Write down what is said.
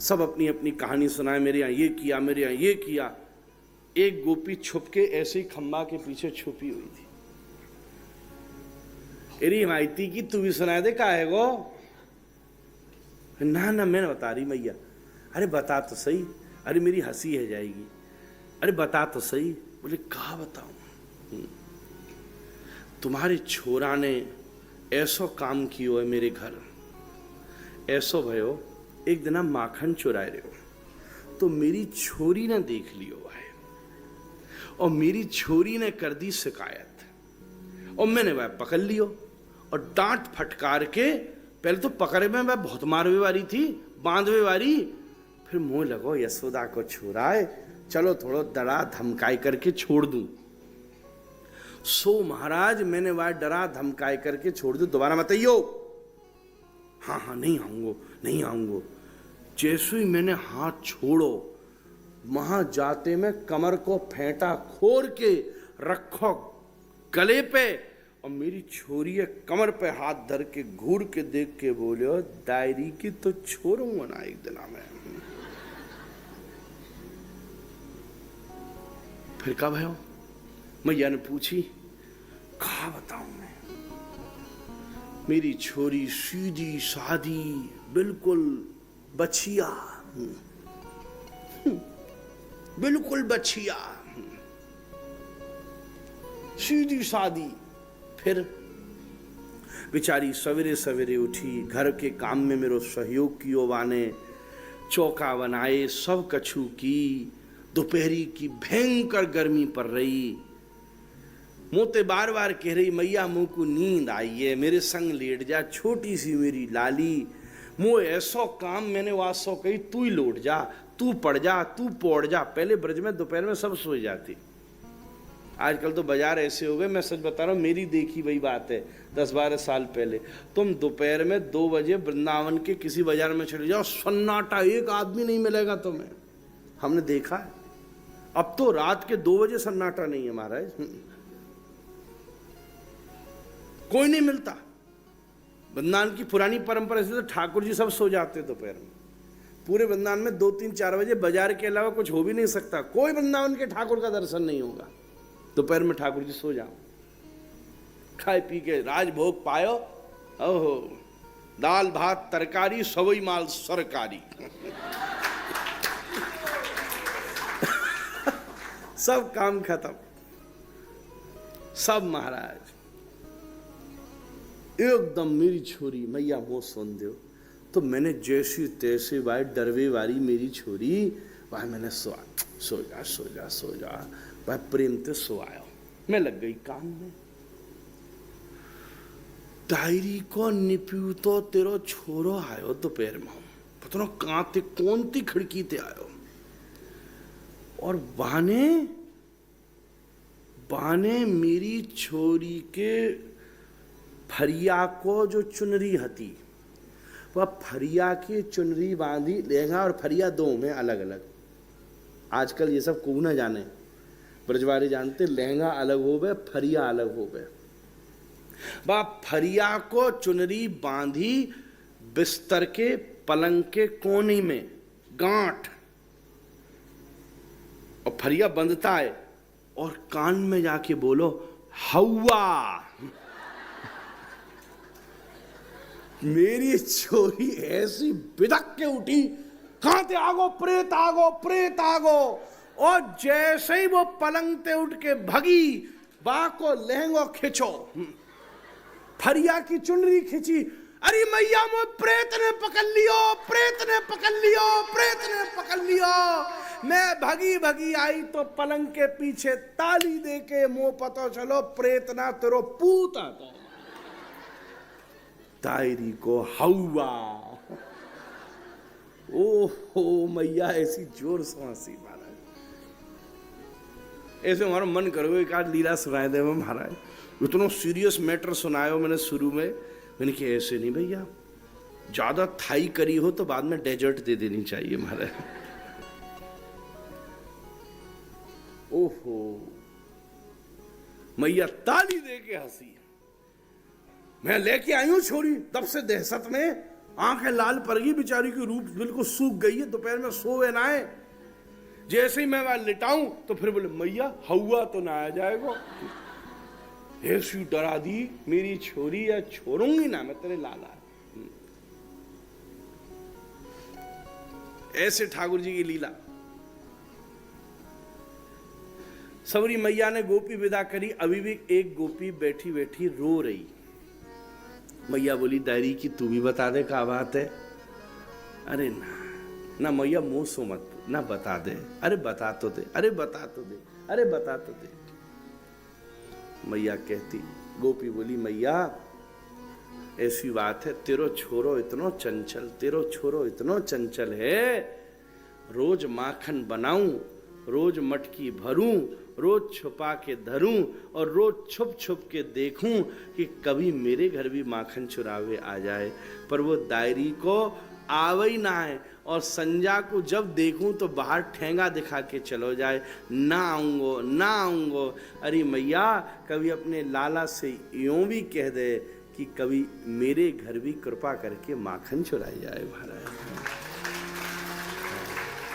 सब अपनी अपनी कहानी सुनाए, मेरे यहाँ ये किया, मेरे यहाँ ये किया। एक गोपी छुप के ऐसे ही खंबा के पीछे छुपी हुई थी। अरे माइती की तू भी सुना दे का है वो। ना ना मैं बता रही मैया। अरे बता तो सही। अरे मेरी हंसी है जाएगी। अरे बता तो सही। बोले कहा बताऊं। तुम्हारे छोरा ने ऐसो काम कियो है मेरे घर। ऐसो भयो एक दिन माखन चुराए रहे हो तो मेरी छोरी ने देख लियो है और मेरी छोरी ने कर दी शिकायत और मैंने वह पकड़ लियो और डांट फटकार के, पहले तो पकड़े में वह बहुत मारवे वाली थी, बांधवे वाली, फिर मुंह लगो यशोदा को छुराए, चलो थोड़ो डरा धमकाई करके छोड़ दूं। सो महाराज मैंने वह डरा धमकाई करके छोड़ दूं, दोबारा मत आइयो। हाँ हाँ नहीं आऊंगो नहीं आऊंगो। जैसे ही मैंने हाथ छोड़ो, वहां जाते में कमर को फेंटा खोर के रखो गले पे और मेरी छोरी कमर पे हाथ धर के घूर के देख के बोले डायरी की तो छोड़ूंगा ना एक दिन में। फिर कब है मैया ने पूछी, कहा बताऊं मैं। मेरी छोरी सीधी सादी बिल्कुल बछिया, बिल्कुल बछिया, सीधी सादी। फिर बेचारी सवेरे सवेरे उठी, घर के काम में मेरो सहयोग कियो वाने, चौका बनाए, सब कछु की। दोपहरी की भयंकर गर्मी पड़ रही। मोते बार बार कह रही मैया मुंह को नींद आई है, मेरे संग लेट जा, छोटी सी मेरी लाली। मुँह ऐसो काम मैंने वासो कही, तू ही लौट जा, तू पड़ जा, तू पौड़ जा। पहले ब्रज में दोपहर में सब सो जाती, आजकल तो बाजार ऐसे हो गए। मैं सच बता रहा हूँ, मेरी देखी वही बात है। 10-12 साल पहले तुम दोपहर में 2 बजे वृंदावन के किसी बाजार में चले जाओ, सन्नाटा, एक आदमी नहीं मिलेगा तुम्हें। हमने देखा है। अब तो रात के 2 बजे सन्नाटा नहीं है महाराज, कोई नहीं मिलता। वृंदावन की पुरानी परंपरा से तो ठाकुर जी सब सो जाते दोपहर में। पूरे वृंदावन में 2-3-4 बजे बाजार के अलावा कुछ हो भी नहीं सकता, कोई वृंदावन के ठाकुर का दर्शन नहीं होगा। दोपहर में ठाकुर जी सो जाओ, खाए पी के राजभोग पायो। ओहो, दाल भात तरकारी सवई माल सरकारी सब काम खत्म, सब महाराज। एकदम मेरी छोरी मैया मोह सुन दो तो मैंने जैसी तैसे भाई डरवे वाली मेरी छोरी भाई मैंने सो जा सो जा सो जा भाई प्रेम ते सो आयो। मैं लग गई काम में। डायरी को निप्यू तो तेरो छोरो आयो दोपहर में, पता ना कहां ते कौन ती खिड़की ते आयो और बहाने बहाने मेरी छोरी के फरिया को जो चुनरी हती, वह फरिया की चुनरी बांधी, लहंगा और फरिया 2 में अलग अलग। आजकल ये सब को न जाने, ब्रजवारी जानते, लहंगा अलग हो गए, फरिया अलग हो गए। वह फरिया को चुनरी बांधी, बिस्तर के पलंग के कोने में गांठ, और फरिया बंधता है और कान में जाके बोलो हवा। मेरी छोरी ऐसी बिदक के उठी, कहां ते आगो प्रेत आगो प्रेत आगो, और जैसे ही वो पलंग ते उठ के भगी, बा को लहंगो खिंचो, फरिया की चुनरी खिंची। अरे मैया मो प्रेत ने पकड़ लियो, प्रेत ने पकड़ लियो, प्रेत ने पकड़ लियो। मैं भगी भगी आई तो पलंग के पीछे ताली दे के मुंह पतो चलो प्रेत ना तेरो पूत आता। डायरी को हवा। ओहो मैया ऐसी जोर से हंसी महाराज, ऐसे हमारा मन करो एक आध लीला सुनाए दे महाराज। इतना सीरियस मैटर सुनायो मैंने शुरू में, मैंने कहा ऐसे नहीं भैया, ज्यादा थाई करी हो तो बाद में डेजर्ट दे देनी चाहिए महाराज। ओहो मैया ताली दे के हंसी। मैं लेके आई हूं छोरी, तब से दहशत में आंखें लाल पड़ गई बेचारी की, रूप बिल्कुल सूख गई है, दोपहर में सोए ना है। जैसे ही मैं वहां लिटाऊं तो फिर बोले मैया हवा तो ना आ जाएगा। ऐसी डरा दी मेरी छोरी, या छोड़ूंगी ना मैं तेरे लाला। ऐसे ठाकुर जी की लीला। सबरी मैया ने गोपी विदा करी, अभी भी एक गोपी बैठी बैठी रो रही। मैया बोली दायरी की तू भी बता दे क्या बात है। अरे ना मैया मुंह सो मत, ना बता दे, अरे बता तो दे, अरे बता तो दे, अरे बता तो दे। मैया कहती, गोपी बोली मैया ऐसी बात है, तेरो छोरो इतनो चंचल, तेरो छोरो इतनो चंचल है, रोज माखन बनाऊं, रोज मटकी भरूं, रोज छुपा के धरूं और रोज छुप छुप के देखूं कि कभी मेरे घर भी माखन चुरावे आ जाए, पर वो दायरी को आवे ही ना है। और संजा को जब देखूं तो बाहर ठेंगा दिखा के चलो जाए, ना आऊंगो ना आऊंगो। अरे मैया कभी अपने लाला से यूं भी कह दे कि कभी मेरे घर भी कृपा करके माखन चुराई जाए महाराज।